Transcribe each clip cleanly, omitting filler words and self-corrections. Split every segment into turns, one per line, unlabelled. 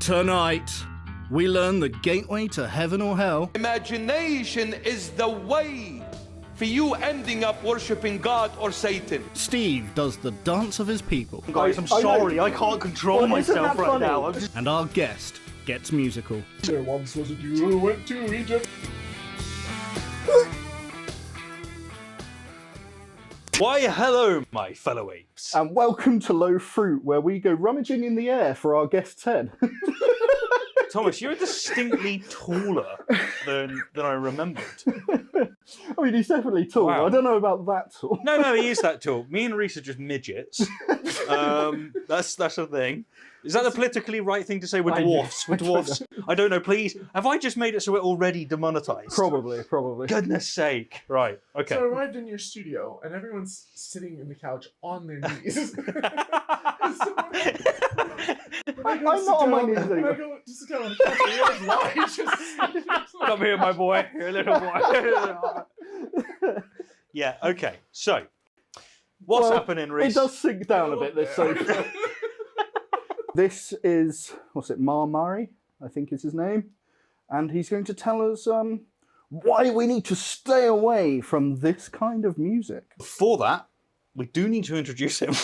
Tonight, we learn the gateway to heaven or hell.
Imagination is the way for you ending up worshipping God or Satan.
Steve does the dance of his people.
Guys, I'm sorry, I can't control myself right now.
And our guest gets musical.
There once was a Jew who went to Egypt.
Why, hello, my fellow apes.
And welcome to LowFruit, where we go rummaging in the air for our guest's head.
Thomas, you're distinctly taller than I remembered.
I mean, he's definitely tall.
Wow.
I don't know about that tall.
No, he is that tall. Me and Reese are just midgets. That's the thing. Is that the politically right thing to say? We're dwarfs. We're dwarfs. I don't know. Please, have I just made it so we're already demonetized?
Probably.
Goodness sake. Right. Okay.
So I arrived in your studio, and everyone's sitting in the couch on their knees.
I'm not on my knees anymore.
I go to sit down on the couch, and everyone's lying.
Come here, my boy. Here, little boy. Yeah. Okay. So, what's happening, Reese?
It does sink down a bit, this sofa. This is, Mar Murray, I think is his name. And he's going to tell us why we need to stay away from this kind of music.
Before that, we do need to introduce him.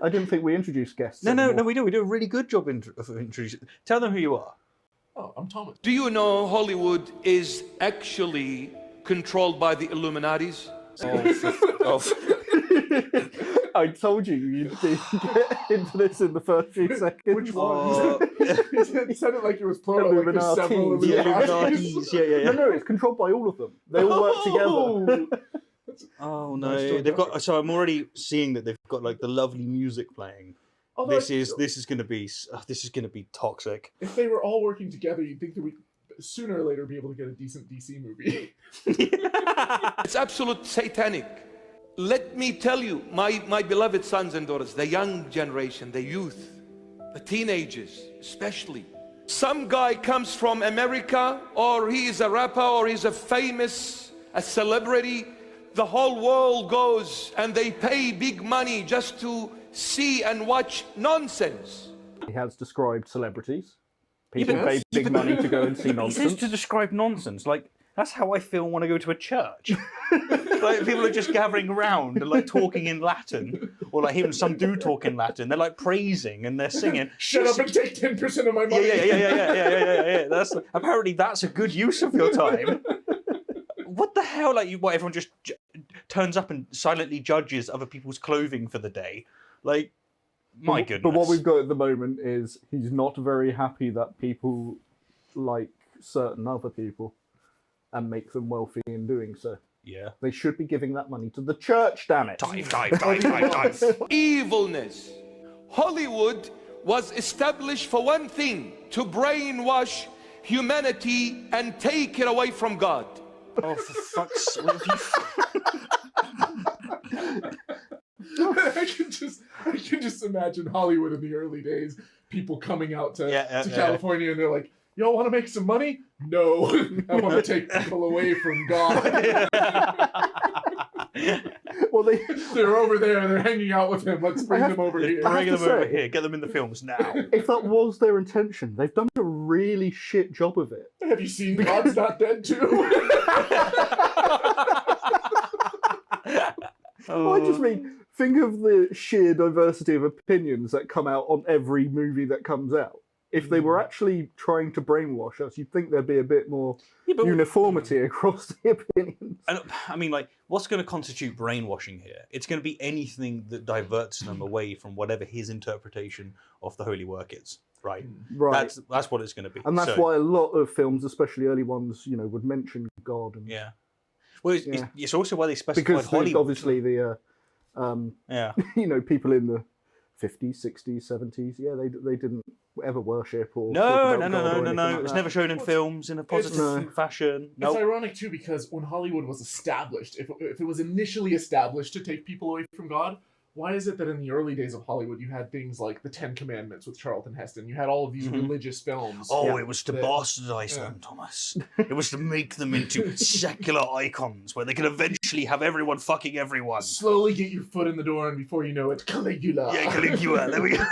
I didn't think we introduced guests.
No, we do. We do a really good job of introducing. Tell them who you are.
Oh, I'm Thomas.
Do you know Hollywood is actually controlled by the Illuminatis?
I told you you'd get into this in the first few seconds.
Which one? It sounded like it was plural, like there's several
Illuminatis.
Yeah.
No, it's controlled by all of them. They all work together.
Oh no, they've got. So I'm already seeing that they've got like the lovely music playing.
Although
This is going to be toxic.
If they were all working together, you'd think that we'd sooner or later be able to get a decent DC movie.
It's absolute satanic. Let me tell you, my beloved sons and daughters, the young generation, the youth, the teenagers especially. Some guy comes from America, or he is a rapper, or he's a celebrity. The whole world goes and they pay big money just to see and watch nonsense.
He has described celebrities. People pay big money to go and see
He
nonsense.
says to describe nonsense. Like that's how I feel when I go to a church. Like people are just gathering around and like talking in Latin, or like hearing some dude talk in Latin. They're like praising and they're singing.
Shut up and take 10% of my money.
Yeah. Apparently that's a good use of your time. What the hell? Like everyone just turns up and silently judges other people's clothing for the day. Like, my goodness.
But what we've got at the moment is he's not very happy that people like certain other people and make them wealthy in doing so.
Yeah.
They should be giving that money to the church, damn it.
Dive.
Evilness. Hollywood was established for one thing: to brainwash humanity and take it away from God.
Oh, for fuck's sake.
I can just imagine Hollywood in the early days, people coming out to California and they're like, y'all want to make some money? No, I want to take people away from God.
Well,
they're over there, they're hanging out with him, let's bring them over here.
Bring them over here, get them in the films now.
If that was their intention, they've done a really shit job of it.
Have you seen God's Not Dead too?
Well, I just mean, think of the sheer diversity of opinions that come out on every movie that comes out. If they were actually trying to brainwash us, you'd think there'd be a bit more uniformity across the opinions.
And I mean, like, what's going to constitute brainwashing here? It's going to be anything that diverts them away from whatever his interpretation of the holy work is, right?
Right.
That's what it's going to be.
And that's why a lot of films, especially early ones, would mention God. And,
yeah. Well, it's also why they specified Hollywood.
Obviously the, people in the 50s, 60s, 70s, they didn't ever worship or
no.
Like
it was never shown in films in a positive fashion.
It's ironic too, because when Hollywood was established, if it was initially established to take people away from God, why is it that in the early days of Hollywood you had things like the Ten Commandments with Charlton Heston? You had all of these religious films.
Oh, it was to bastardize them, Thomas. It was to make them into secular icons where they could eventually have everyone fucking everyone.
Slowly get your foot in the door, and before you know it, Caligula.
Yeah, Caligula. There we go.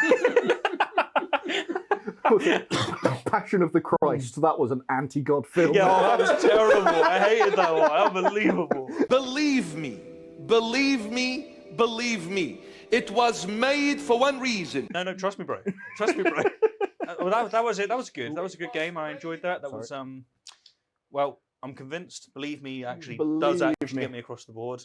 was it Passion of the Christ? That was an anti-God film.
Yeah, that was terrible. I hated that one. Unbelievable.
Believe me, believe me, believe me. It was made for one reason.
No, trust me, bro. Trust me, bro. Well, that was it. That was good. That was a good game. I enjoyed that. That was well, I'm convinced. Believe me, actually does actually get me across the board.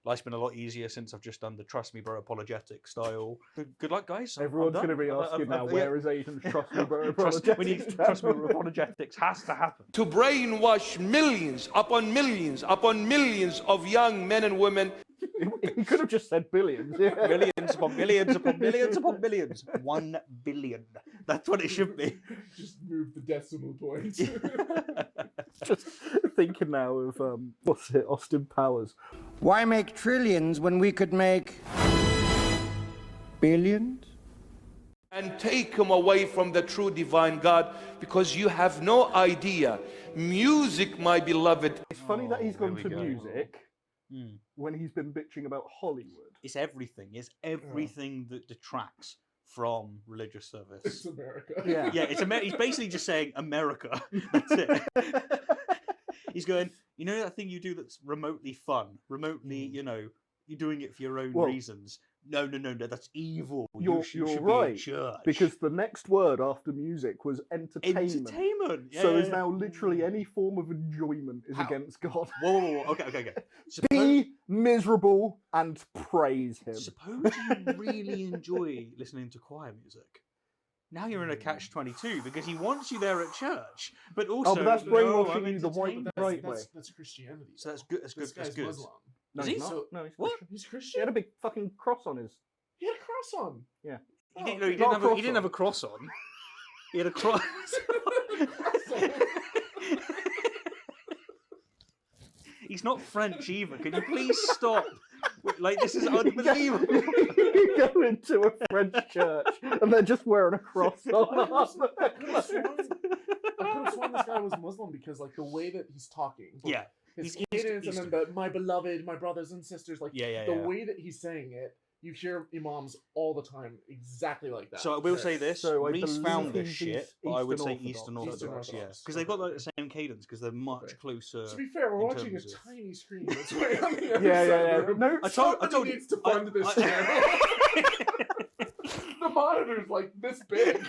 Life's been a lot easier since I've just done the Trust Me Bro apologetic style. Good luck, guys.
Everyone's going to be asking now, where is Aidan's Trust Me Bro apologetics?
We need Trust Me Bro apologetics. Has to happen.
To brainwash millions upon millions upon millions of young men and women.
He could have just said billions. Yeah.
Millions upon millions upon millions upon millions. 1 billion. That's what it should be.
Just move the decimal points.
Just thinking now of Austin Powers.
Why make trillions when we could make billions?
And take them away from the true divine God, because you have no idea. Music, my beloved.
It's funny that he's gone to music when he's been bitching about Hollywood.
It's everything. It's everything that detracts from religious service.
It's America.
Yeah,
yeah. He's basically just saying America. That's it. He's going, you know that thing you do that's remotely fun, remotely, you know, you're doing it for your own reasons. No, that's evil.
You're right, because the next word after music was entertainment.
Entertainment. Yeah,
so is now literally any form of enjoyment is against God.
Whoa. Okay.
Be miserable and praise Him.
Suppose you really enjoy listening to choir music. Now you're in a catch-22 because he wants you there at church, but also
but that's brainwashing you the right way.
That's Christianity.
So that's good. That's good.
This guy's Muslim.
No,
is he?
No, he's
what?
Christian.
He's
He
Christian.
had a big fucking cross on his.
He had a cross on.
Yeah.
He didn't have a cross on. He had a cross. He's not French either. Can you please stop? Like, this is unbelievable.
You go into a French church and they're just wearing a cross on.
I could have sworn this guy was Muslim because, like, the way that he's talking.
Yeah.
His cadence and then my beloved, my brothers and sisters, like, the way that he's saying it, you hear imams all the time exactly like that.
So I will say this, Reese found this shit, but I would say
Eastern
Orthodox, yeah. Because they've got like the same cadence, because they're much closer.
To be fair, we're watching a tiny screen. That's way on the other
side. No,
I told you.
Needs to fund this channel. The monitor's like this big.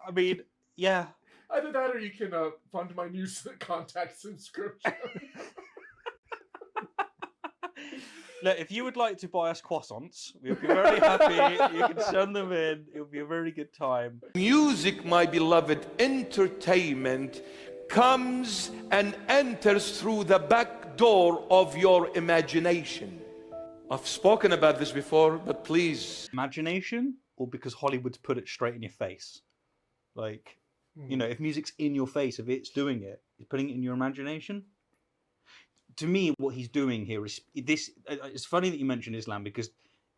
I mean, yeah.
Either that or you can fund my new contact subscription.
Look, if you would like to buy us croissants, we'll be very happy. You can send them in. It'll be a very good time.
Music, my beloved, entertainment, comes and enters through the back door of your imagination. I've spoken about this before, but please.
Imagination, or because Hollywood's put it straight in your face? Like, you know, if music's in your face, if it's doing it, it's putting it in your imagination. To me, what he's doing here is this. It's funny that you mention Islam, because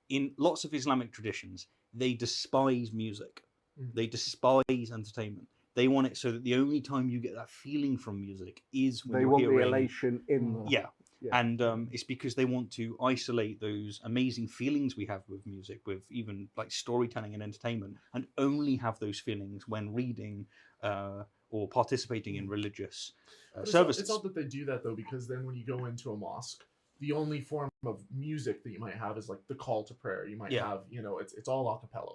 in lots of Islamic traditions, they despise music. They despise entertainment. They want it so that the only time you get that feeling from music is when
they want the elation in the...
Yeah. And it's because they want to isolate those amazing feelings we have with music, with even like storytelling and entertainment, and only have those feelings when reading or participating in religious services.
It's not that they do that, though, because then when you go into a mosque, the only form of music that you might have is like the call to prayer. You might have, you know, it's all a cappella.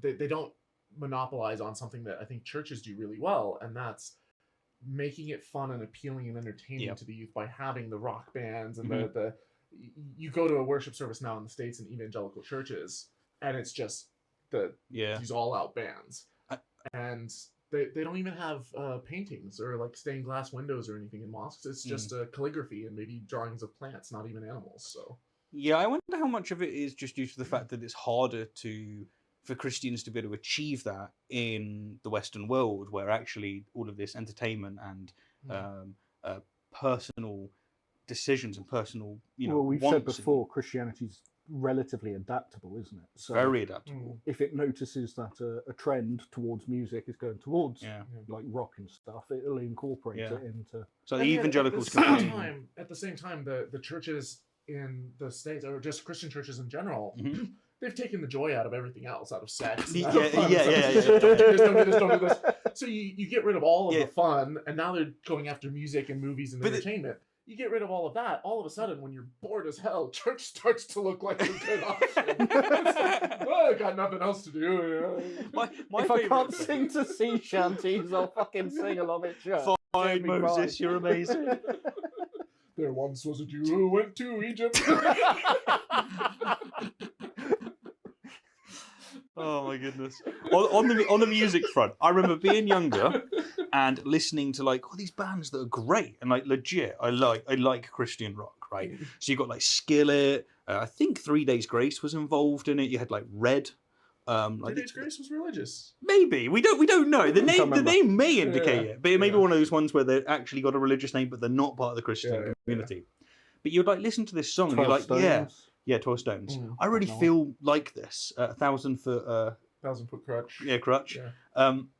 They don't monopolize on something that I think churches do really well, and that's making it fun and appealing and entertaining to the youth by having the rock bands and the you go to a worship service now in the States in evangelical churches, and it's just these all out bands, and they don't even have paintings or like stained glass windows or anything in mosques. It's just calligraphy and maybe drawings of plants, not even animals. So
yeah, I wonder how much of it is just due to the fact that it's harder for Christians to be able to achieve that in the Western world, where actually all of this entertainment and personal decisions and personal, you know,
well, we've said before, Christianity's relatively adaptable, isn't it? So
very adaptable.
If it notices that a trend towards music is going towards like rock and stuff, it'll incorporate it into.
So the evangelicals
at the same time, the churches in the States, or just Christian churches in general, they've taken the joy out of everything else, out of sex.
Yeah.
Don't do this, don't do this. So you get rid of all of the fun, and now they're going after music and movies and entertainment. You get rid of all of that. All of a sudden, when you're bored as hell, church starts to look like a good option. I got nothing else to do.
If I can't sing to sea shanties, I'll fucking sing along at church.
Fine, Moses, you're amazing.
There once was a Jew who went to Egypt.
Oh my goodness! On the music front, I remember being younger and listening to like all these bands that are great and like legit. I like Christian rock, right? So you got like Skillet. I think 3 Days Grace was involved in it. You had like Red.
3 Days Grace was religious.
Maybe we don't know. The name may indicate it, but it may be one of those ones where they actually got a religious name, but they're not part of the Christian community. But you'd like listen to this song and you're like, yeah, 12 Stones. I really feel like this. 1,000 Foot.
1,000 Foot Crutch.
Yeah, Crutch. Yeah.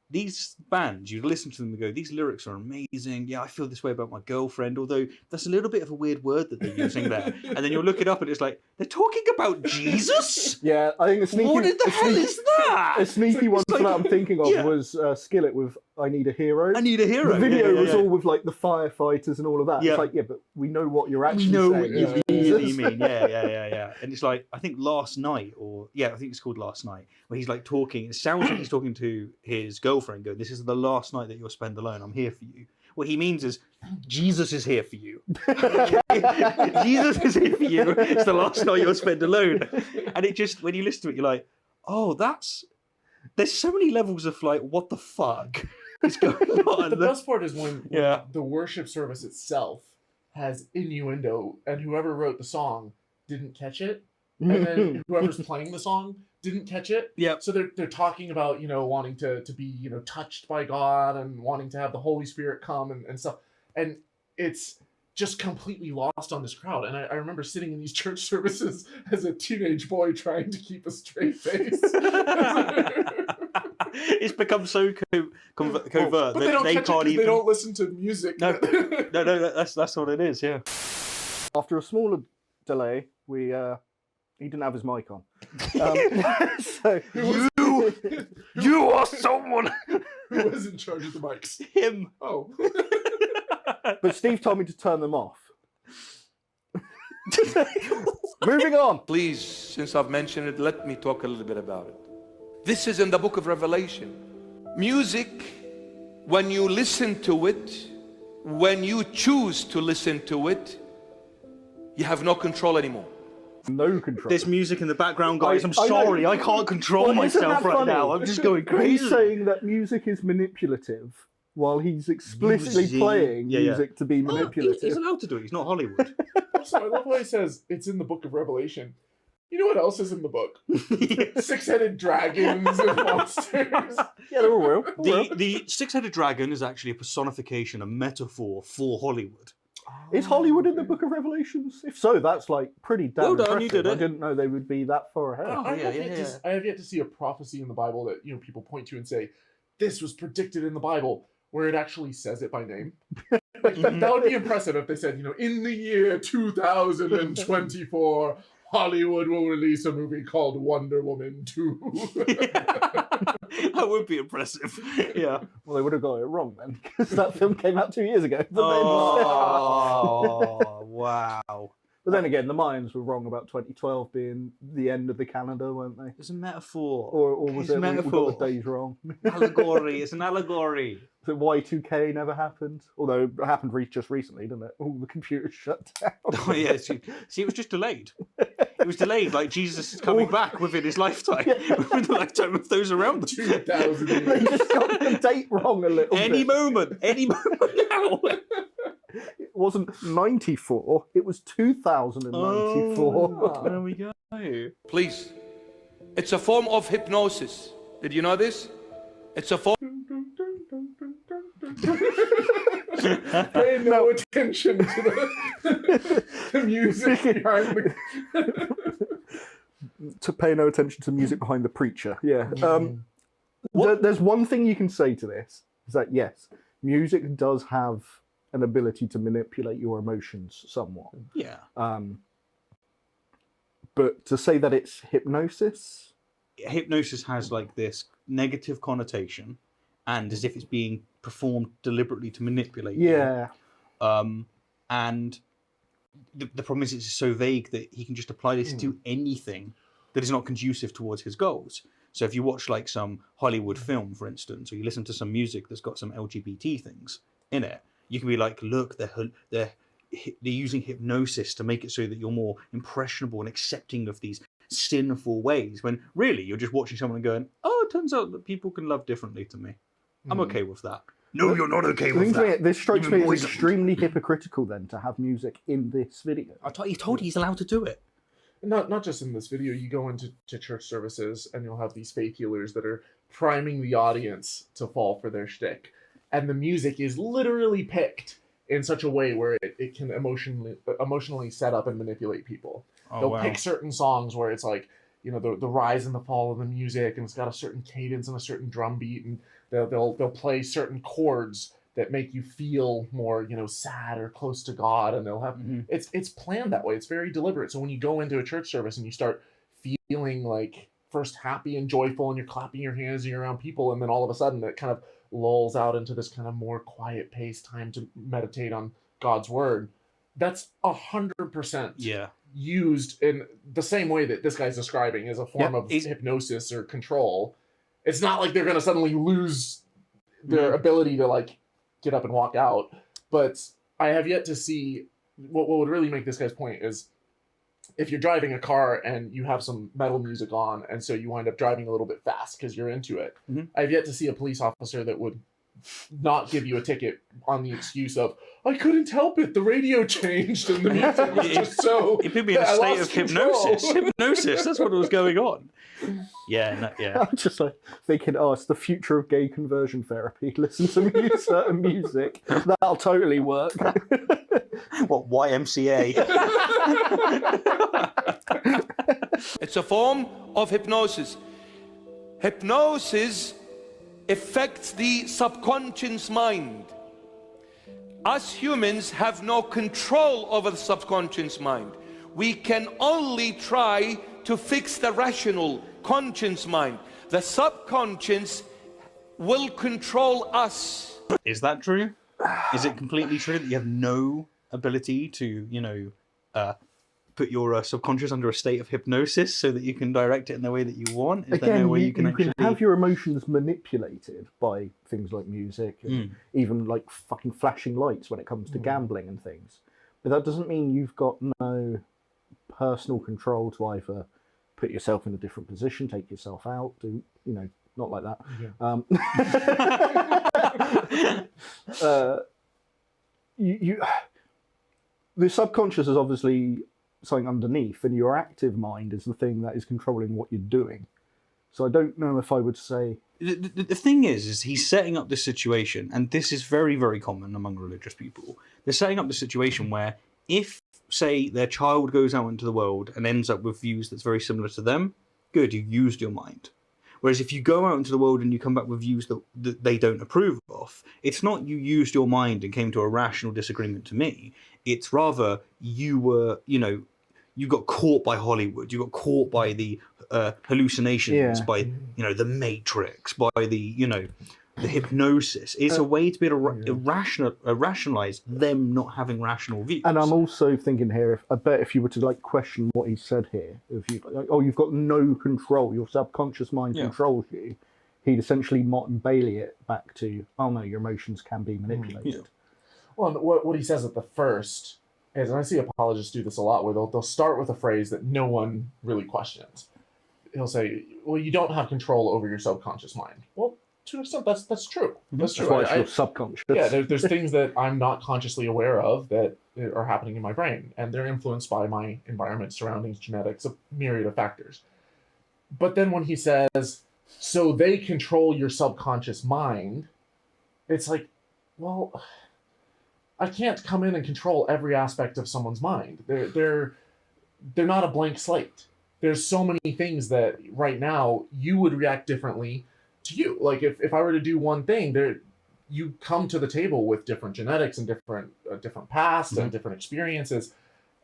These bands, you listen to them and go, these lyrics are amazing. Yeah, I feel this way about my girlfriend, although that's a little bit of a weird word that they're using there. And then you'll look it up and it's like, they're talking about Jesus?
Yeah, I think
what the hell is that?
A sneaky one that I'm thinking of was Skillet with I Need a Hero.
I Need a Hero.
The video was all with like the firefighters and all of that. It's like, but we know what you're actually saying.
What you really mean. Yeah. And it's like, I think Last Night, I think it's called Last Night, where he's like talking, it sounds like he's talking to his girlfriend, going, this is the last night that you'll spend alone. I'm here for you. What he means is, Jesus is here for you. Jesus is here for you. It's the last night you'll spend alone. And it just, when you listen to it, you're like, oh, there's so many levels of like, what the fuck is going on?
The best part is when the worship service itself has innuendo, and whoever wrote the song didn't catch it, and then whoever's playing the song didn't catch it.
Yeah.
So they're talking about, wanting to be, touched by God and wanting to have the Holy Spirit come and stuff. And it's just completely lost on this crowd. And I remember sitting in these church services as a teenage boy trying to keep a straight face.
It's become so covert
that they can't even. They don't listen to music.
No, that's what it is. Yeah.
After a smaller delay, he didn't have his mic on. So
you are someone
who was in charge of the mics.
Him.
Oh.
But Steve told me to turn them off. Moving on.
Please, since I've mentioned it, let me talk a little bit about it. This is in the book of Revelation. Music, when you listen to it, when you choose to listen to it, you have no control anymore.
No control.
There's music in the background, guys. I'm sorry, I can't control myself right now. I'm just going crazy.
He's saying that music is manipulative while he's explicitly playing music to be manipulative.
He's allowed to do it. He's not Hollywood.
Also, I love how he says it's in the book of Revelation. You know what else is in the book? 6-headed dragons and monsters.
Yeah, they're all real.
The 6-headed dragon is actually a personification, a metaphor for Hollywood.
Is Hollywood in the Book of Revelations? If so, that's like pretty damn
well done,
impressive.
you did it.
I didn't know they would be that far ahead.
I have yet to see a prophecy in the Bible that people point to and say, this was predicted in the Bible, where it actually says it by name. That would be impressive if they said, in the year 2024, Hollywood will release a movie called Wonder Woman 2.
That would be impressive. Yeah.
Well, they would have got it wrong then, because that film came out 2 years ago.
Oh, wow.
But then again, the Mayans were wrong about 2012 being the end of the calendar, weren't they?
It's a metaphor.
Or was it we got the days wrong?
Allegory. It's an allegory.
So Y2K never happened? Although it happened just recently, didn't it? All the computers shut down.
Oh, yeah. See, it was just delayed. It was delayed, like Jesus is coming back within his lifetime. Within the lifetime of those around them.
2000 years.
They just got the date wrong a little bit.
Any moment now.
It wasn't 94, it was 2094.
There we go.
Please. It's a form of hypnosis. Did you know this? It's a form.
Pay no attention to the music behind the...
To pay no attention to music behind the preacher, yeah. There's one thing you can say to this, is that yes, music does have an ability to manipulate your emotions somewhat.
Yeah.
But to say that it's hypnosis,
hypnosis has like this negative connotation, and as if it's being performed deliberately to manipulate you. And the problem is it's so vague that he can just apply this to anything that is not conducive towards his goals. So if you watch like some Hollywood film, for instance, or you listen to some music that's got some LGBT things in it, you can be like, look, they're using hypnosis to make it so that you're more impressionable and accepting of these sinful ways, when really you're just watching someone and going, oh, it turns out that people can love differently to me. I'm okay with that. No, you're not okay with that.
This strikes me as extremely hypocritical then to have music in this video.
He told he's allowed to do it.
Not just in this video. You go into church services and you'll have these faith healers that are priming the audience to fall for their shtick. And the music is literally picked in such a way where it can emotionally set up and manipulate people. They'll pick certain songs where it's like, you know, the rise and the fall of the music, and it's got a certain cadence and a certain drum beat, and they'll play certain chords that make you feel more, you know, sad or close to God, and they'll have it's planned that way. It's very deliberate. So when you go into a church service and you start feeling like first happy and joyful, and you're clapping your hands and you're around people, and then all of a sudden it kind of lulls out into this kind of more quiet paced time to meditate on God's word. That's 100% used in the same way that this guy's describing as a form of hypnosis or control. It's not like they're going to suddenly lose their ability to like get up and walk out. But I have yet to see what would really make this guy's point is if you're driving a car and you have some metal music on, and so you wind up driving a little bit fast because you're into it. I've yet to see a police officer that would not give you a ticket on the excuse of, I couldn't help it, the radio changed and the music was just so...
It could be in a state of hypnosis. Hypnosis, that's what was going on. Yeah.
I'm just like thinking, it's the future of gay conversion therapy. Listen to certain music. That'll totally work.
What, YMCA?
It's a form of hypnosis. Hypnosis affects the subconscious mind. Us humans have no control over the subconscious mind. We can only try to fix the rational, conscious mind. The subconscious will control us.
Is that true? Is it completely true that you have no ability to, put your subconscious under a state of hypnosis so that you can direct it in the way that you want? Is there no way you can
have your emotions manipulated by things like music and even like fucking flashing lights when it comes to gambling and things. But that doesn't mean you've got no personal control to either put yourself in a different position, take yourself out, do, not like that. The subconscious is obviously something underneath, and your active mind is the thing that is controlling what you're doing. So I don't know if I would say...
The thing is he's setting up this situation, and this is very, very common among religious people. They're setting up the situation where if, say, their child goes out into the world and ends up with views that's very similar to them, good, you used your mind. Whereas if you go out into the world and you come back with views that they don't approve of, it's not you used your mind and came to a rational disagreement to me. It's rather you were, you got caught by Hollywood. You got caught by the hallucinations, by, the Matrix, by the hypnosis. It's a way to be able to rationalize them not having rational views.
And I'm also thinking here, I bet if you were to question what he said here, if you you've got no control, your subconscious mind controls you, he'd essentially Martin Bailey it back to, oh no, your emotions can be manipulated.
Well, what he says at the first is, and I see apologists do this a lot, where they'll start with a phrase that no one really questions. He'll say, well, you don't have control over your subconscious mind. Well, to an extent, that's true. That's true.
That's why it's subconscious.
Yeah, there's things that I'm not consciously aware of that are happening in my brain, and they're influenced by my environment, surroundings, genetics, a myriad of factors. But then when he says, so they control your subconscious mind, it's like, well, I can't come in and control every aspect of someone's mind. They're not a blank slate. There's so many things that right now you would react differently to you. Like if I were to do one thing, you come to the table with different genetics and different past and different experiences,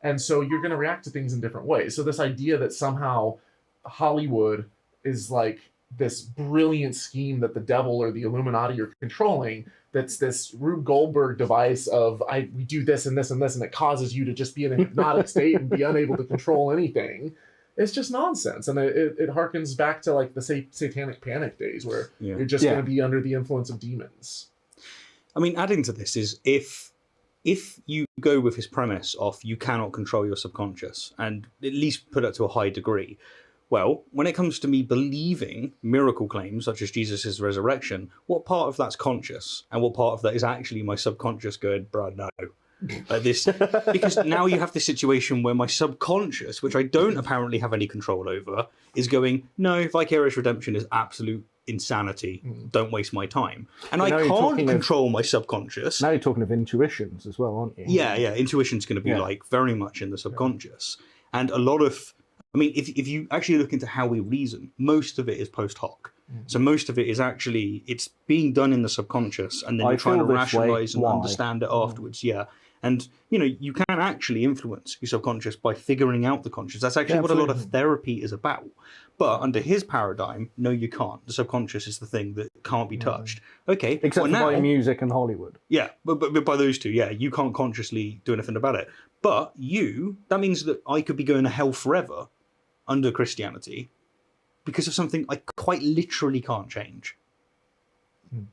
And so you're going to react to things in different ways. So this idea that somehow Hollywood is like this brilliant scheme that the devil or the Illuminati are controlling, that's this Rube Goldberg device of we do this and this and this, and it causes you to just be in a hypnotic state and be unable to control anything. It's just nonsense. And it harkens back to like the satanic panic days where you're just going to be under the influence of demons.
I mean, adding to this is if you go with his premise of you cannot control your subconscious and at least put it to a high degree, well, when it comes to me believing miracle claims such as Jesus' resurrection, what part of that's conscious and what part of that is actually my subconscious going, bruh, no. Because now you have this situation where my subconscious, which I don't apparently have any control over, is going, no, vicarious redemption is absolute insanity. Don't waste my time. And I can't control my subconscious.
Now you're talking of intuitions as well, aren't you?
Yeah. Intuition's going to be like very much in the subconscious. And a lot of, I mean, if you actually look into how we reason, most of it is post hoc. So most of it is actually, it's being done in the subconscious and then you're trying to rationalize and understand it afterwards. Yeah. And, you know, you can actually influence your subconscious by figuring out the conscious. That's actually what a lot of therapy is about. But under his paradigm, no, you can't. The subconscious is the thing that can't be touched. Okay.
Except for by music and Hollywood.
Yeah, but by those two, you can't consciously do anything about it. But that means that I could be going to hell forever under Christianity because of something I quite literally can't change.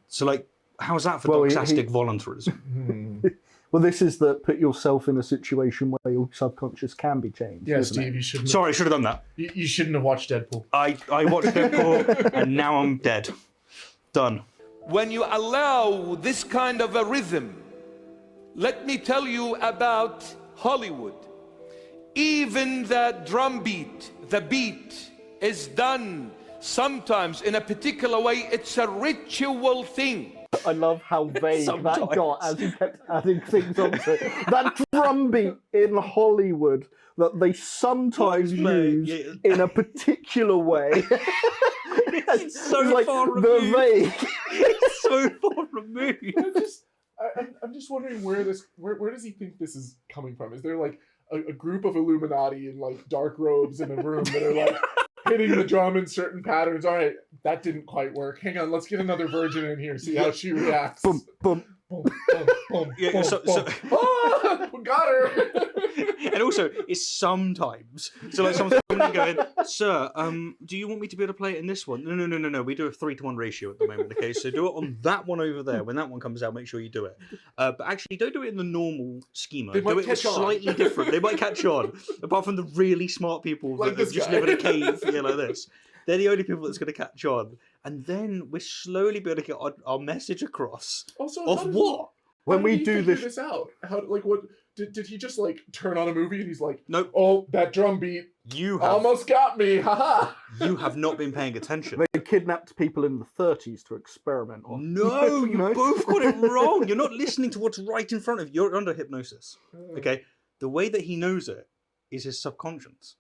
So, like, how's that for doxastic voluntarism?
Well, this is that put yourself in a situation where your subconscious can be changed.
Yeah, Steve, you shouldn't.
Sorry, I should have done that.
You shouldn't have watched Deadpool.
I watched Deadpool, and now I'm dead. Done.
When you allow this kind of a rhythm, let me tell you about Hollywood. Even the drum beat, the beat is done sometimes in a particular way. It's a ritual thing.
I love how vague that got as he kept adding things onto it. That drum beat in Hollywood that they sometimes use in a particular way.
It's so
like
far removed.
Vague.
It's so far removed.
I'm just wondering where does he think this is coming from? Is there like a group of Illuminati in like dark robes in a room that are like hitting the drum in certain patterns? All right, that didn't quite work. Hang on, let's get another virgin in here, see how she reacts.
Boom, boom, boom, boom,
boom. Yeah, boom.
We got her.
And also, it's sometimes. So like someone's coming and going, sir, do you want me to be able to play it in this one? No. We do a 3-to-1 ratio at the moment, okay? So do it on that one over there. When that one comes out, make sure you do it. But actually, don't do it in the normal schema. Do it slightly different. They might catch on. Apart from the really smart people that just live in a cave like this. They're the only people that's going to catch on. And then we're slowly be able to get our message across.
Also,
of what?
When we do this out, what did he just like turn on a movie and he's like,
nope.
Oh, that drum beat almost got me, haha.
You have not been paying attention.
They kidnapped people in the 30s to experiment on.
No, you both got it wrong. You're not listening to what's right in front of you. You're under hypnosis. Okay, the way that he knows it is his subconscious.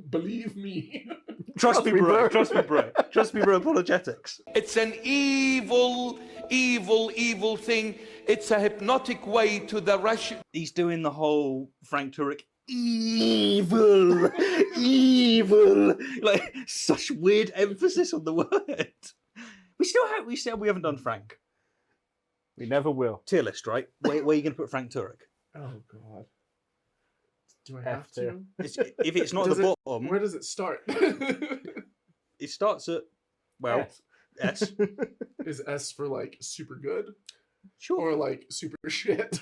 Believe me.
Trust me, bro. Trust me, bro. Trust me, bro. Apologetics.
It's an evil thing. It's a hypnotic way to the Russian.
He's doing the whole Frank Turek evil, like such weird emphasis on the word. We haven't done Frank.
We never will.
Tier list, right? Where are you going to put Frank Turek?
Oh God. Do I have to?
If it's not at the bottom,
where does it start?
It starts at S.
Is S for like super good?
Sure.
Or like super shit?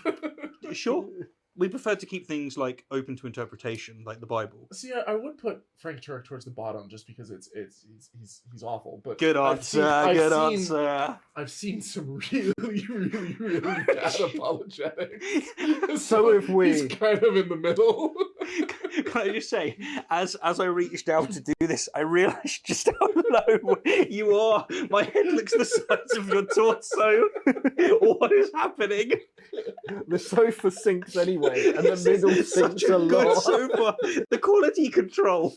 Sure. We prefer to keep things like open to interpretation, like the Bible.
See, I would put Frank Turek towards the bottom just because he's awful. But
good answer. Answer.
I've seen some really bad apologetics.
So if
he's kind of in the middle.
Can I just say, as I reached out to do this, I realised just how low you are. My head looks the size of your torso. What is happening?
The sofa sinks anyway, and the middle sinks a lot.
Good sofa. The quality control.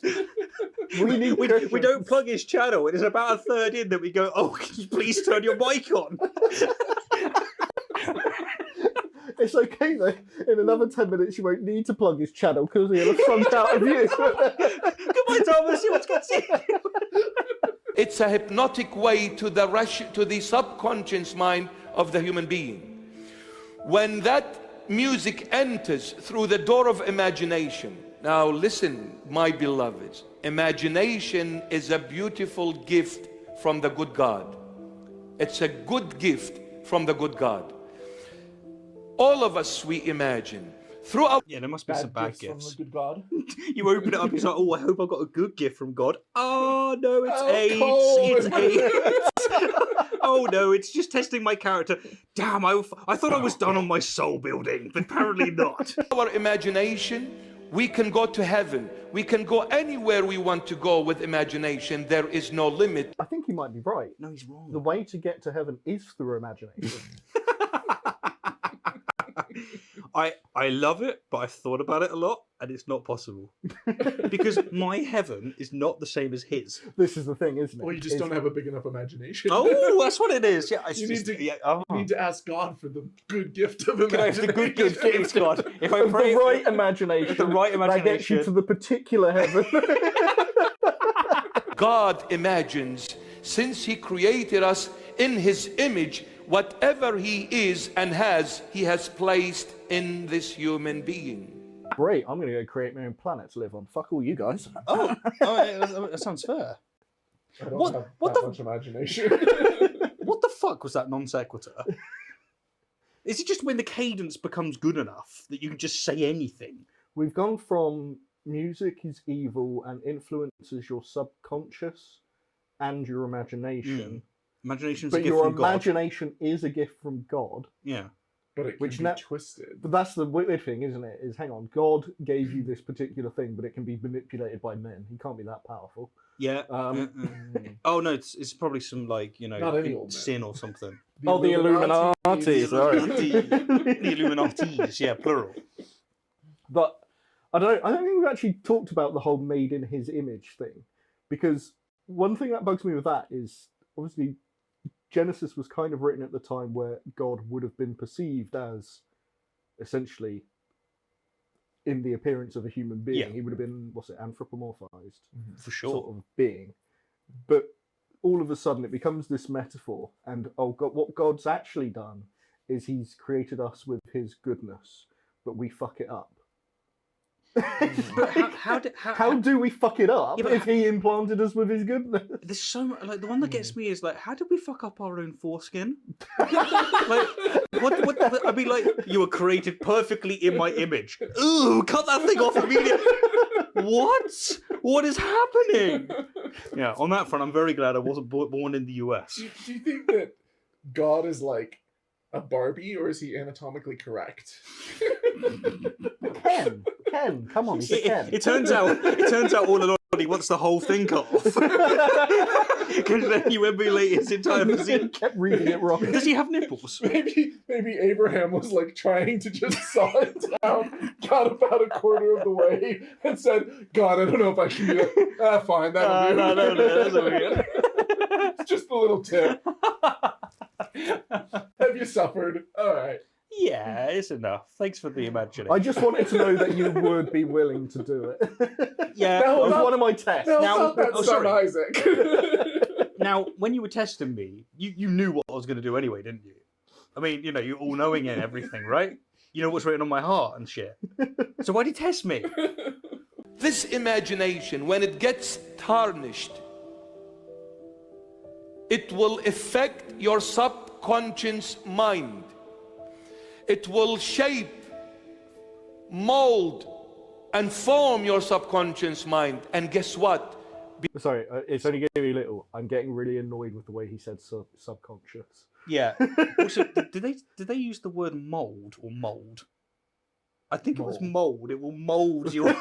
We don't plug his channel. It is about a third in that we go, oh, can you please turn your mic on?
It's okay though. In another 10 minutes, you won't need to plug his channel because he'll have funked out of you.
Goodbye, Thomas. See what's going to
It's a hypnotic way to the subconscious mind of the human being. When that music enters through the door of imagination. Now listen, my beloveds. Imagination is a beautiful gift from the good God. It's a good gift from the good God. All of us, we imagine. Through our
there must be some bad gifts.
From the good God.
You open it up, it's like, oh, I hope I got a good gift from God. Oh, no, it's AIDS.
cold.
It's AIDS. Oh, no, it's just testing my character. Damn, I thought I was done on my soul building, but apparently not.
our imagination, we can go to heaven. We can go anywhere we want to go with imagination. There is no limit.
I think he might be right.
No, he's wrong.
The way to get to heaven is through imagination.
I love it, but I've thought about it a lot, and it's not possible. Because my heaven is not the same as his.
This is the thing, isn't it?
Well, you just don't have a big enough imagination.
Oh, that's what it is. Yeah,
You need to ask God for the good gift of imagination.
Can I have the good gift, God? If I
With
pray
the right imagination,
with the right
that gets you
imagination.
to the particular heaven.
God imagines, since he created us in his image, whatever he is and he has placed in this human being.
Great, I'm going to go create my own planet to live on. Fuck all you guys.
Oh, yeah, that sounds fair.
I don't
What-
have
what
that
the-
much imagination.
What the fuck was that non sequitur? Is it just when the cadence becomes good enough that you can just say anything?
We've gone from music is evil and influences your subconscious and your imagination.
Imagination's a
But
gift
your
from God.
imagination is a gift from God.
Yeah.
But it can
Which
be
na-
twisted.
But that's the weird thing, isn't it? Is hang on, God gave you this particular thing, but it can be manipulated by men. He can't be that powerful.
Yeah. Oh no, it's probably some like
Not any old man.
sin or something.
The Illuminati. Sorry.
The Illuminatis, yeah, plural.
But I don't think we've actually talked about the whole made in his image thing. Because one thing that bugs me with that is obviously Genesis was kind of written at the time where God would have been perceived as essentially in the appearance of a human being.
Yeah.
He would have been, anthropomorphized
For sure.
sort of being. But all of a sudden it becomes this metaphor, and God, what God's actually done is he's created us with his goodness, but we fuck it up.
But
How do we fuck it up
Yeah, but
if he implanted us with his goodness?
There's so much, like the one that gets me is like, how did we fuck up our own foreskin? Like, what? I mean, like, you were created perfectly in my image. Ooh, cut that thing off immediately. What? What is happening? Yeah, on that front, I'm very glad I wasn't born in the US.
Do you think that God is like a Barbie, or is he anatomically correct?
Ken, come on, he's a Ken.
It turns out all along he wants the whole thing cut off. Because then you emulate his entire
He
physique.
kept reading it wrong.
Does he have nipples?
Maybe Abraham was like trying to just saw it down, got about a quarter of the way, and said, God, I don't know if I can do it. Fine, that'll do.
No, that's weird.
Just a little tip. Have you suffered? All right.
Yeah, it's enough. Thanks for the imagination.
I just wanted to know that you would be willing to do it.
Yeah.
That was
No,
one of my tests.
No,
Now-
not that
oh,
son
sorry.
Isaac.
Now, when you were testing me, you knew what I was going to do anyway, didn't you? I mean, you're all-knowing and everything, right? You know what's written on my heart and shit. So why'd you test me?
This imagination, when it gets tarnished, it will affect your subconscious mind. It will shape, mold, and form your subconscious mind. And guess what?
Sorry, it's only getting me little. I'm getting really annoyed with the way he said subconscious.
Yeah. Also, did they use the word mold or mold? I think it was mold. It will mold your.
Well,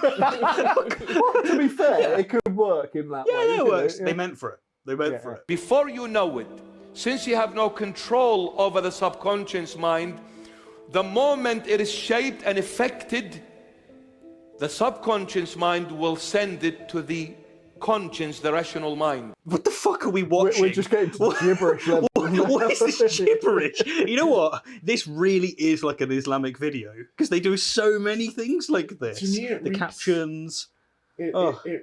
to be fair, it could work in that way.
Yeah, it
couldn't
works.
Yeah.
They meant for it. They meant for it.
Before you know it, since you have no control over the subconscious mind, the moment it is shaped and affected, the subconscious mind will send it to the conscience, the rational mind.
What the fuck are we watching?
We're just getting to the gibberish level.
What is this gibberish? You know what? This really is like an Islamic video because they do so many things like this.
To me,
the captions.
It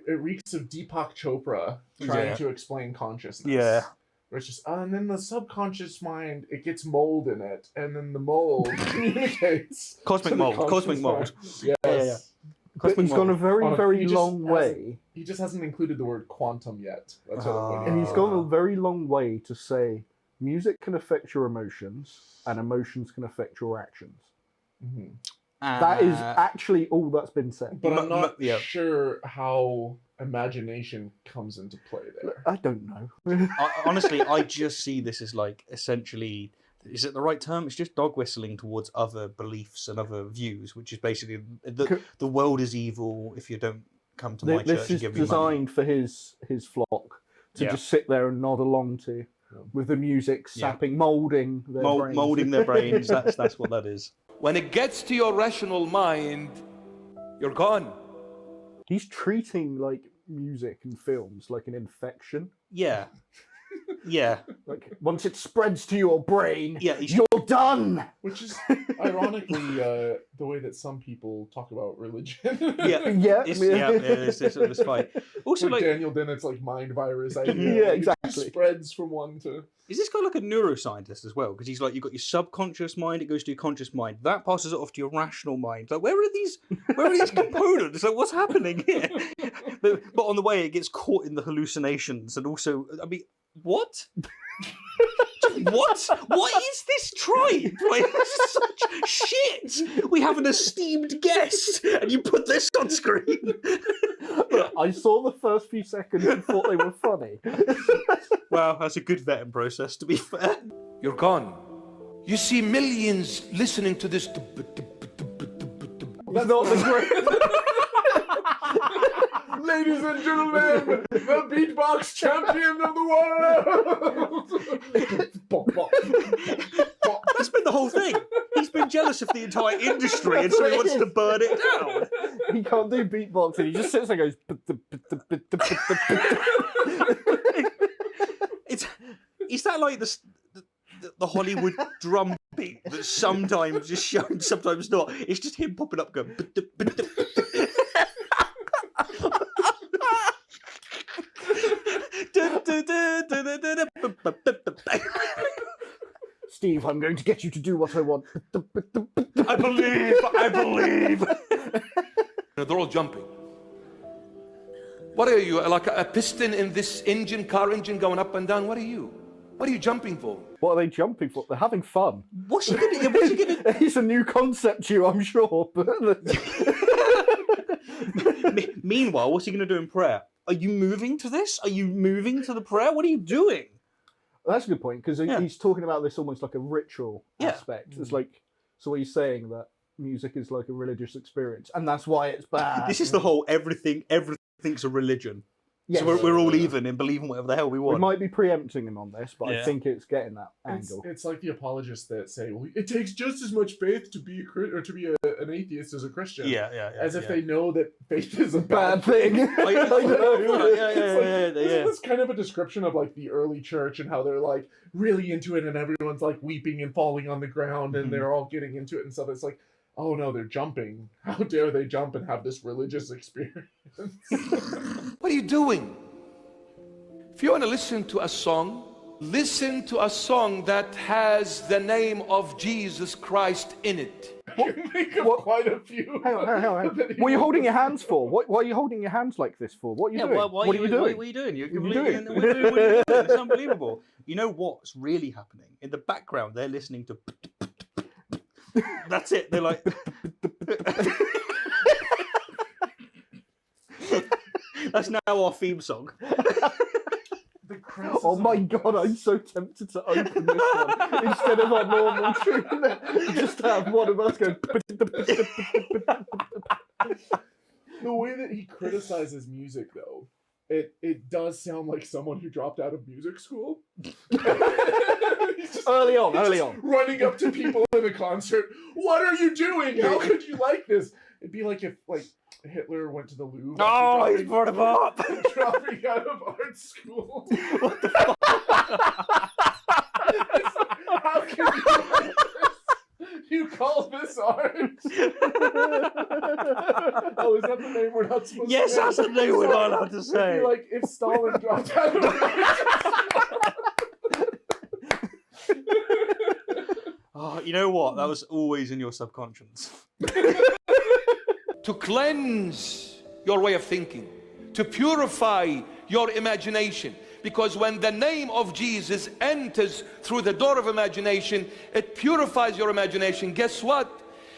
reeks of Deepak Chopra trying to explain consciousness.
Yeah.
Where it's just, and then the subconscious mind, it gets mold in it, and then the mold communicates.
Cosmic mold. Cosmic mold.
Yes.
Yeah.
But he's gone a very long way.
He just hasn't included the word quantum yet. That's what I'm waiting
And he's gone a very long way to say music can affect your emotions, and emotions can affect your actions.
Mm-hmm.
That is actually all that's been said.
But I'm not sure how imagination comes into play there.
I don't know.
Honestly, I just see this as like essentially, is it the right term? It's just dog whistling towards other beliefs and other views, which is basically the world is evil if you don't come to my church and give me money. This is designed
for his flock to just sit there and nod along to, with the music sapping, moulding their brains.
Moulding their brains, that's what that is.
When it gets to your rational mind, you're gone.
He's treating like music and films like an infection.
Yeah. Yeah.
Like once it spreads to your brain, you're done.
Which is ironically the way that some people talk about religion.
It's fine. Also, like
Daniel Dennett's like mind virus idea.
Yeah, exactly.
It just spreads from one to.
Is this guy like a neuroscientist as well? Because he's like, you've got your subconscious mind, it goes to your conscious mind. That passes it off to your rational mind. Like, where are these components? Like, what's happening here? But on the way, it gets caught in the hallucinations. And also, I mean, what? What? What is this tribe? Like, this is such shit. We have an esteemed guest, and you put this on screen.
I saw the first few seconds and thought they were funny.
Wow, that's a good vetting process, to be fair.
You're gone. You see millions listening to this.
That's not the great.
Ladies and gentlemen, the Beatbox champion of the world!
That's been the whole thing. He's been jealous of the entire industry, and so he wants to burn it down.
He can't do beatboxing. He just sits there and goes.
Is that like the Hollywood drum beat that's sometimes just shown, sometimes not? It's just him popping up going.
Steve, I'm going to get you to do what I want.
I believe.
They're all jumping. What are you, like a piston in this car engine going up and down? What are you? What are you jumping for?
What are they jumping for? They're having fun.
What's he gonna do?
It's a new concept to you, I'm sure.
Meanwhile, what's he going to do in prayer? Are you moving to this? Are you moving to the prayer? What are you doing?
Well, that's a good point, because he's talking about this almost like a ritual aspect. It's like, so he's saying that music is like a religious experience, and that's why it's bad.
This is the whole everything's a religion. Yes. So we're all even in believing whatever the hell we want.
We might be preempting him on this, but I think it's getting that angle.
It's like the apologists that say, "Well, it takes just as much faith to be an atheist as a Christian." As if they know that faith is a bad thing. It's kind of a description of like the early church and how they're like really into it, and everyone's like weeping and falling on the ground, and they're all getting into it and stuff. It's like, oh no, they're jumping. How dare they jump and have this religious experience?
What are you doing? If you want to listen to a song that has the name of Jesus Christ in it.
Quite a few.
Hang on. What are you holding your hands for? Why are you holding your hands like this for? What are you doing? What are you doing?
What are you doing? You're doing? It's unbelievable. You know what's really happening? In the background, they're listening to... That's it. They're like... That's now our theme song.
Oh my god, I'm so tempted to open this one instead of our normal tune. Just have one of us go.
The way that he criticizes music, though, it does sound like someone who dropped out of music school.
Early on.
Running up to people in a concert. What are you doing? How could you like this? It'd be like if Hitler went to the Louvre.
Oh, he's brought him up.
Dropping out of art school.
What the fuck?
call this art? Oh, is that the name we're not supposed to
Yes,
say?
that's the name we're not allowed to
It'd
say.
be like if Stalin dropped out of
Oh, you know what? That was always in your subconscious.
To cleanse your way of thinking, to purify your imagination. Because when the name of Jesus enters through the door of imagination, it purifies your imagination. Guess what?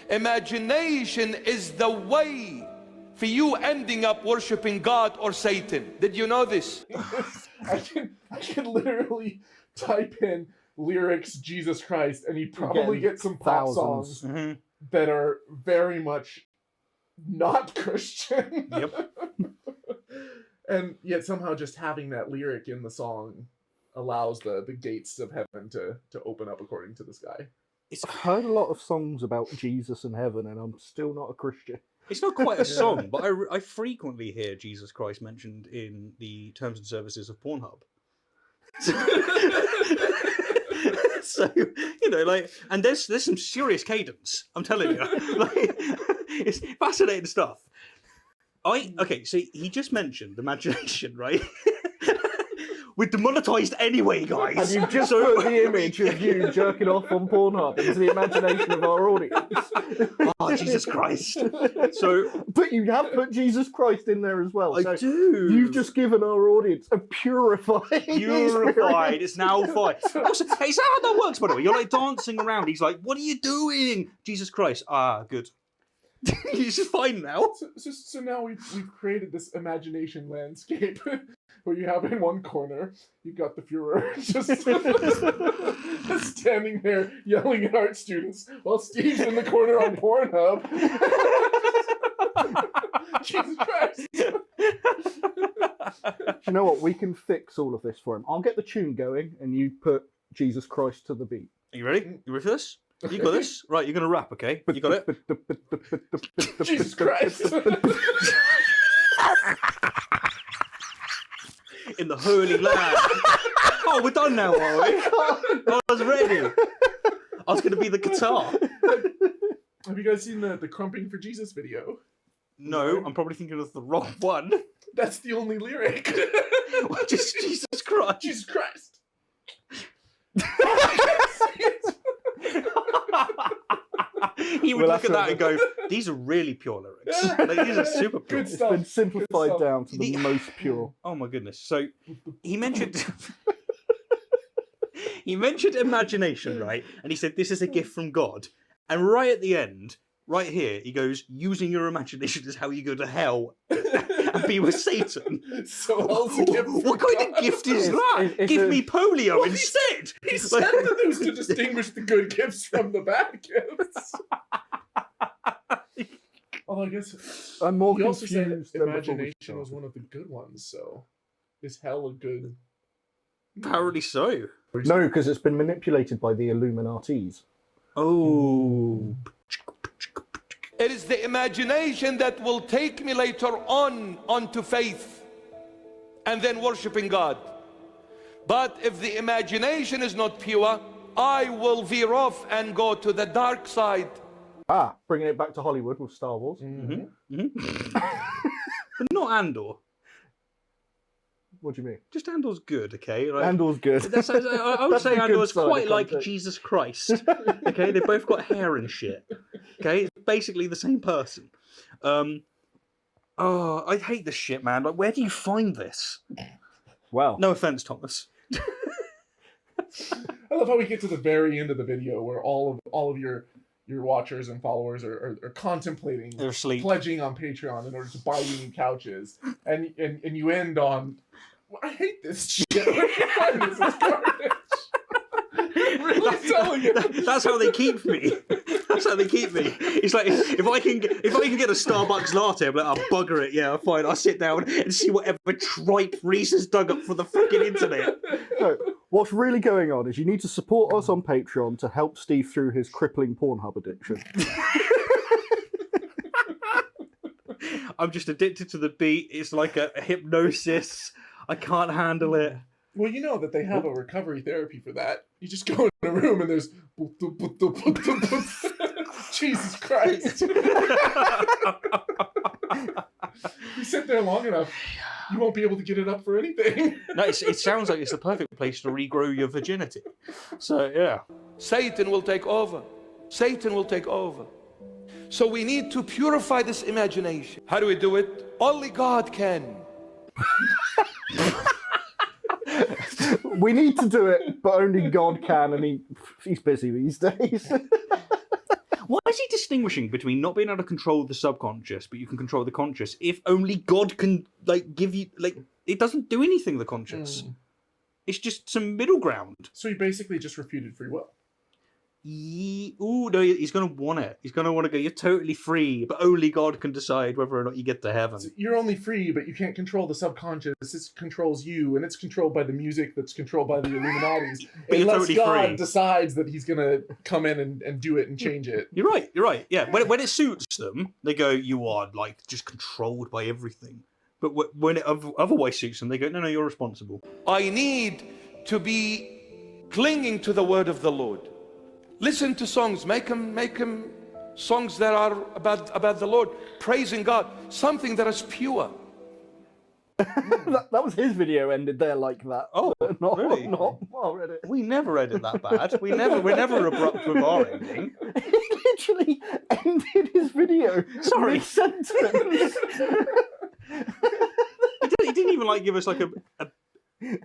Imagination is the way for you ending up worshiping God or Satan. Did you know this?
I can literally type in lyrics Jesus Christ and you'd probably get some pop songs that are very much not Christian.
Yep.
And yet somehow just having that lyric in the song allows the gates of heaven to open up according to this guy.
I've heard a lot of songs about Jesus and heaven, and I'm still not a Christian.
It's not quite a song, but I frequently hear Jesus Christ mentioned in the terms and services of Pornhub. So, you know, like, and there's some serious cadence, I'm telling you. Like, it's fascinating stuff. Okay, so he just mentioned imagination, right? We're demonetized anyway, guys.
And you've just put the image of you jerking off on Pornhub into the imagination of our audience.
Oh, Jesus Christ. So,
but you have put Jesus Christ in there as well.
I
so
do.
You've just given our audience a purified experience.
It's now fine. Also, it's how that works, by the way. You're like dancing around. He's like, what are you doing? Jesus Christ. Ah, good. He's just fine now.
So now we've created this imagination landscape where you have in one corner, you've got the Fuhrer just standing there yelling at art students while Steve's in the corner on Pornhub. Jesus Christ.
You know what? We can fix all of this for him. I'll get the tune going and you put Jesus Christ to the beat.
Are you ready? You ready for this? You got this? Right, you're going to rap, okay? You got it?
Jesus Christ.
In the holy land. Oh, we're done now, are we? I was ready. I was going to be the guitar.
Have you guys seen the Crumping for Jesus video?
No, I'm probably thinking of the wrong one.
That's the only lyric.
Just Jesus Christ.
Jesus Christ.
He would look at that and go, these are really pure lyrics. Like, these are super pure.
Good stuff.
It's been simplified down to the most pure.
Oh my goodness. So he mentioned he mentioned imagination, right? And he said this is a gift from God. And right at the end, right here, he goes, using your imagination is how you go to hell and be with Satan.
So else a gift from
What kind
God?
of gift is that?
it's
Give
a-
me polio instead.
He said that it was to distinguish the good gifts from the bad gifts. Well, I guess
I'm more
he also said
confused than before we
imagination was one of the good ones, so is hell a good?
Apparently so.
No, because it's been manipulated by the Illuminatis.
Oh.
It is the imagination that will take me later on onto faith and then worshiping God. But if the imagination is not pure, I will veer off and go to the dark side.
Ah, bringing it back to Hollywood with Star Wars.
But not Andor.
What do you mean?
Just Andor's good, okay? Like,
Andor's good.
I would
That's
say
the good
Andor's
side of
quite like
content.
Jesus Christ. Okay, they both got hair and shit. Okay, it's basically the same person. Oh, I hate this shit, man. Like, where do you find this?
Wow.
No offense, Thomas.
I love how we get to the very end of the video where all of your watchers and followers are contemplating
They're asleep.
pledging on Patreon in order to buy you new couches, and you end on, I hate this shit. Where do you find this? It's garbage. Really telling you.
That's how they keep me. That's how they keep me. It's like if I can get a Starbucks latte, I'm like, I'll bugger it. Yeah, fine. I'll sit down and see whatever tripe Reese has dug up for the fucking internet.
No, what's really going on is you need to support us on Patreon to help Steve through his crippling Pornhub addiction.
I'm just addicted to the beat. It's like a hypnosis. I can't handle it.
Well, you know that they have a recovery therapy for that. You just go in a room and there's Jesus Christ. You sit there long enough, you won't be able to get it up for anything.
No, it sounds like it's the perfect place to regrow your virginity. So, yeah.
Satan will take over. Satan will take over. So we need to purify this imagination. How do we do it? Only God can.
We need to do it, but only God can, and he's busy these days.
Why is he distinguishing between not being able to control the subconscious, but you can control the conscious, if only God can, like, give you, like, it doesn't do anything, the conscious. It's just some middle ground.
So he basically just refuted free will.
Ooh, no, he's going to want it. He's going to want to go, you're totally free, but only God can decide whether or not you get to heaven.
So you're only free, but you can't control the subconscious. It controls you, and it's controlled by the music that's controlled by the Illuminatis. Unless
totally
God
free.
decides that he's going to come in and do it and change it.
You're right. Yeah, when it suits them, they go, you are, like, just controlled by everything. But when it otherwise suits them, they go, no, you're responsible.
I need to be clinging to the word of the Lord. Listen to songs, make them songs that are about the Lord, praising God, something that is pure.
that was his video ended there like that.
Oh, really?
Not already.
We never edit that bad. We're never abrupt with our ending.
He literally ended his video.
Sorry.
Mid-sentence.
He didn't even like give us like a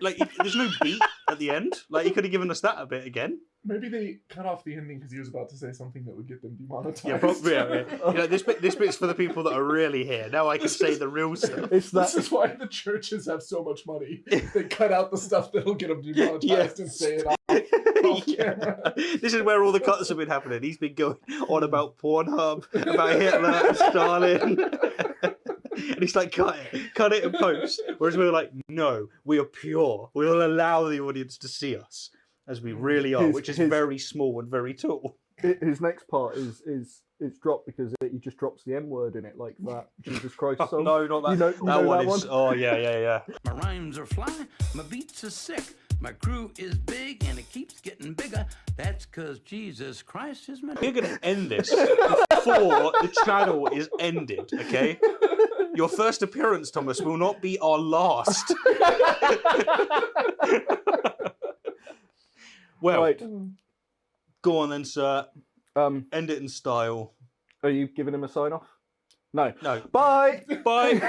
like. There's no beat at the end. Like he could have given us that a bit again.
Maybe they cut off the ending because he was about to say something that would get them demonetized.
Yeah, probably. Yeah. You know, this bit's for the people that are really here. Now I can say the real stuff.
This
is why the churches have so much money. They cut out the stuff that'll get them demonetized and say it off camera.
This is where all the cuts have been happening. He's been going on about Pornhub, about Hitler, Stalin. And he's like, cut it and post. Whereas we're like, no, we are pure. We will allow the audience to see us as we really are, which is very small and very tall.
His next part is dropped because he just drops the N word in it like that. Jesus Christ song.
No, not that.
You know
that one is. Oh yeah.
My rhymes are fly, my beats are sick, my crew is big and it keeps getting bigger. That's because Jesus Christ is my.
We're gonna end this before the channel is ended. Okay. Your first appearance, Thomas, will not be our last. Well,
right.
Go on then, sir.
End
it in style.
Are you giving him a sign off? No.
No.
Bye.
Bye.